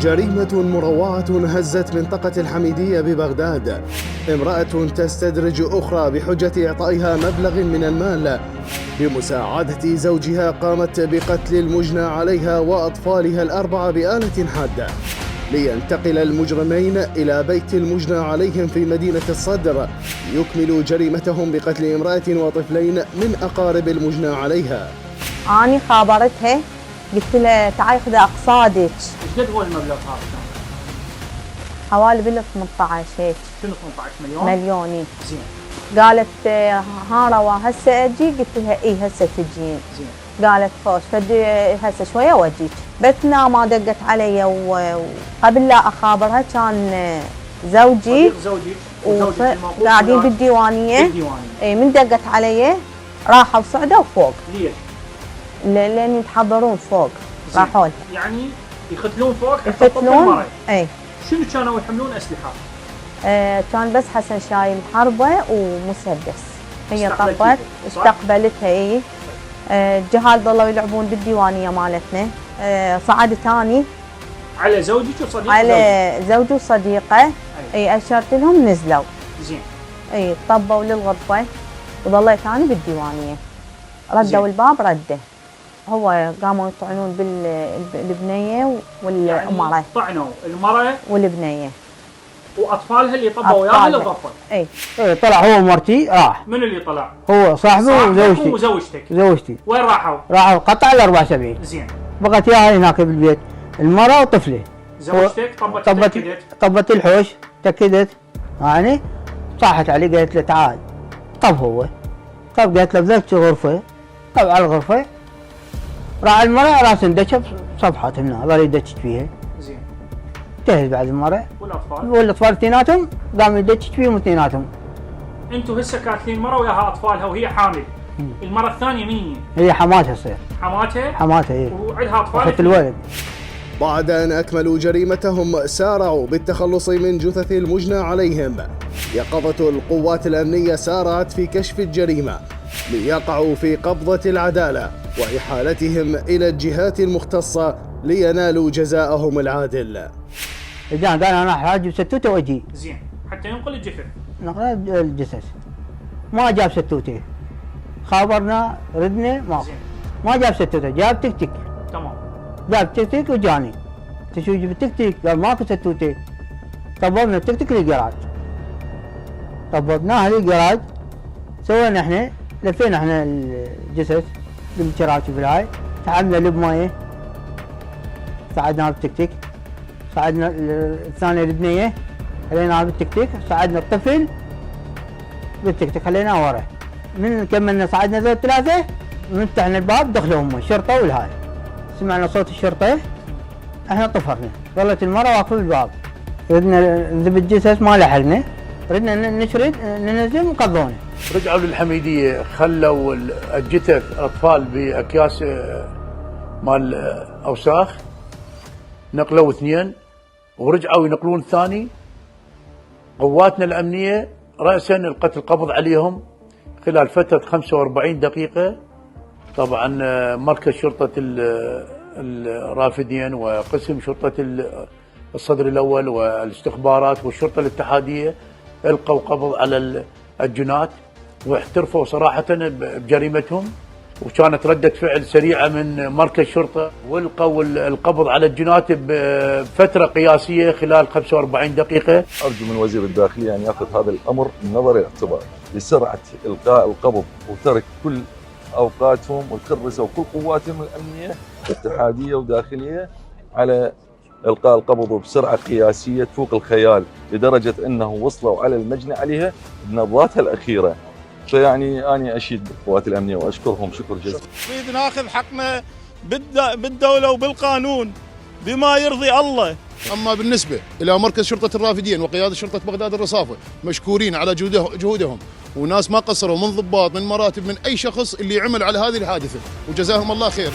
جريمة مروعة هزت منطقة الحميدية ببغداد. امرأة تستدرج أخرى بحجة إعطائها مبلغ من المال بمساعدة زوجها قامت بقتل المجنى عليها وأطفالها الأربعة بآلة حادة، لينتقل المجرمين إلى بيت المجنى عليهم في مدينة الصدر يكملوا جريمتهم بقتل امرأة وطفلين من أقارب المجنى عليها. أنا خابرتها قلت لها تعالي خذي أقساطك. ايش قد هو المبلغ هذا؟ حوالي بال 18 هيك. شنو 18 مليون؟ مليوني. زين. قالت ها روا هسه اجي؟ قلت لها اي هسه تجين. زين. قالت خوش فدي هسه شويه واجيك. بثنا ما دقت علي وقبل لا اخابرها كان زوجي قاعدين بالديوانيه. اي من دقت علي راحوا صعدوا فوق. ليش؟ لان يتحضرون فوق. راحوا لها يعني يختلون فوق حتى يختلون. اي شنو كانوا يحملون اسلحه؟ كان بس حسن شايل حربه ومسدس. هي طبت استقبلتها. اي الجهال ضلوا يلعبون بالديوانيه مالتنا. صعدت اني على زوجك وصديقك؟ على زوجي وصديقه. اي اشرت لهم نزلوا. زين. اي طبوا للغرفه وظليت اني بالديوانيه. ردوا الباب رده. هو قاموا يطعنون بالبنيه والمراه. يعني طعنوا المراه والبنيه واطفالها اللي طبوا وياها للغرفه. اي طلع هو ومرتي راح. من اللي طلع؟ هو صاحبه وزوجتي. وزوجتك. وين راحوا؟ راحوا قطع ال 74. زين. بقت وياها هناك بالبيت المراه وطفله. زوجتك طبت الحوش تكدت يعني صاحت علي قالت له تعال. طب هو قالت له بذلك غرفه. طب على الغرفه راح المراه راس اندشب صفحات هنا ظل يدش فيها. زين. انتهت بعد المراه. والاطفال اثنيناتهم قام يدش فيهم اثنيناتهم. انتم هسه كاتلين المراه وياها اطفالها وهي حامل. المراه الثانيه مين هي حماتها تصير. حماتها هي. وعندها اطفال. اخت الولد. بعد أن أكملوا جريمتهم سارعوا بالتخلص من جثث المجنى عليهم. يقظة القوات الأمنية سارعت في كشف الجريمة ليقعوا في قبضة العدالة وإحالتهم إلى الجهات المختصة لينالوا جزاءهم العادل. إذا قال أنا حاجب ستوته وأجي. زين. حتى ينقل الجثث. نقل الجثث. ما جاب ستوته. خابرنا ردنا ما جاب ستوته جاب تكتك. تمام. جاب تكتك وجاني. تشوف بالتكتك قال ماكو ستوته. طببنا التكتك للجراج. طببناها للجراج. سوينا احنا لفينا احنا الجثث بالكراسي بالهاي. تعبنا بمايه. صعدنا بالتكتك. صعدنا الثانية البنية خليناها بالتكتك. صعدنا الطفل بالتكتك خليناه ورا. من كملنا صعدنا ذول ثلاثة فتحنا الباب دخلوا هم الشرطة والهاي. سمعنا صوت الشرطة احنا طفرنا. ظلت المرة واقفة بالباب. ردنا نذب الجثث ما لحقنا. ردنا نشرد ننزل وقضونا. رجعوا للحميدية خلوا الجثث اطفال باكياس مال اوساخ. نقلوا 2 ورجعوا ينقلون الثاني. قواتنا الامنيه راسا القتل قبض عليهم خلال فتره 45 دقيقه. طبعا مركز شرطه الرافدين وقسم شرطه الصدر الاول والاستخبارات والشرطه الاتحاديه القوا قبض على الجنات واحترفوا صراحه بجريمتهم. وكانت ردة فعل سريعة من مركز شرطة والقوا القبض على الجنات بفترة قياسية خلال 45 دقيقة. أرجو من وزير الداخلية أن يأخذ هذا الأمر النظر الاعتبار لسرعة إلقاء القبض وترك كل أوقاتهم وكرسوا كل قواتهم الأمنية اتحادية وداخلية على إلقاء القبض بسرعة قياسية تفوق الخيال لدرجة أنه وصلوا على المجني عليها بنبضاتها الأخيرة. فيعني أنا أشيد بالقوات الأمنية وأشكرهم شكر جزيلا. نريد ناخذ حقنا بالدولة وبالقانون بما يرضي الله. أما بالنسبة إلى مركز شرطة الرافدين وقيادة شرطة بغداد الرصافة مشكورين على جهودهم وناس ما قصروا من ضباط من مراتب من أي شخص اللي عمل على هذه الحادثة وجزاهم الله خير.